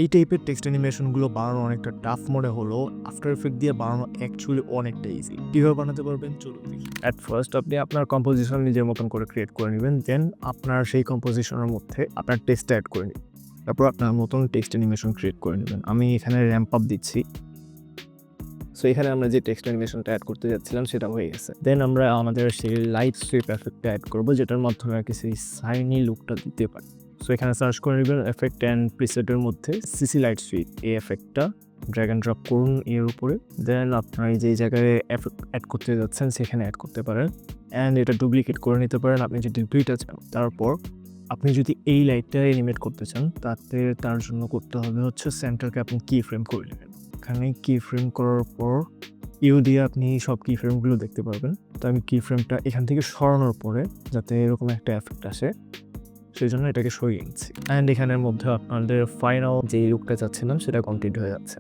এই টাইপের টেক্সট অ্যানিমেশনগুলো বানানো অনেকটা টাফ মনে হলো, আফটার এফেক্ট দিয়ে বানানো অ্যাকচুয়ালি অনেকটা ইজি। কীভাবে বানাতে পারবেন চলুন দেখি। অ্যাট ফার্স্ট আপনি আপনার কম্পোজিশন নিজের মতন করে ক্রিয়েট করে নেবেন, দেন আপনার সেই কম্পোজিশনের মধ্যে আপনার টেক্সটটা অ্যাড করে নেবেন। তারপর আপনার মতন টেক্সট অ্যানিমেশন ক্রিয়েট করে নেবেন। আমি এখানে র্যাম্প আপ দিচ্ছি। সো এখানে আমরা যে টেক্সট অ্যানিমেশনটা অ্যাড করতে যাচ্ছিলাম সেটা হয়ে গেছে। দেন আমরা আমাদের সেই লাইট স্ট্রিপ এফেক্টটা অ্যাড করবো, যেটার মাধ্যমে আর কি সেই শাইনি লুকটা দিতে পারি। সো এখানে সার্চ করে নেবেন এফেক্ট অ্যান্ড প্রিসেটের মধ্যে সিসি লাইট স্ট্রিপ, এই এফেক্টটা ড্র্যাগ অ্যান্ড ড্রপ করুন এর উপরে। দেন আপনার এই যে জায়গায় এফেক্ট অ্যাড করতে যাচ্ছেন সেখানে অ্যাড করতে পারেন, অ্যান্ড এটা ডুপ্লিকেট করে নিতে পারেন আপনি যদি দুইটা চান। তারপর আপনি যদি এই লাইটটা এনিমেট করতে চান তার জন্য করতে হবে হচ্ছে সেন্টারকে আপনি কি ফ্রেম করে নেবেন। এখানে কি ফ্রেম করার পর ইউ দিয়ে আপনি সব কি ফ্রেমগুলো দেখতে পারবেন। তো আমি কি ফ্রেমটা এখান থেকে সরানোর পরে যাতে এরকম একটা এফেক্ট আসে সেই জন্য এটাকে সরিয়ে নিচ্ছি, অ্যান্ড এখানের মধ্যে আপনাদের ফাইনাল যে লুকটা চাচ্ছিলাম সেটা কমপ্লিট হয়ে যাচ্ছে।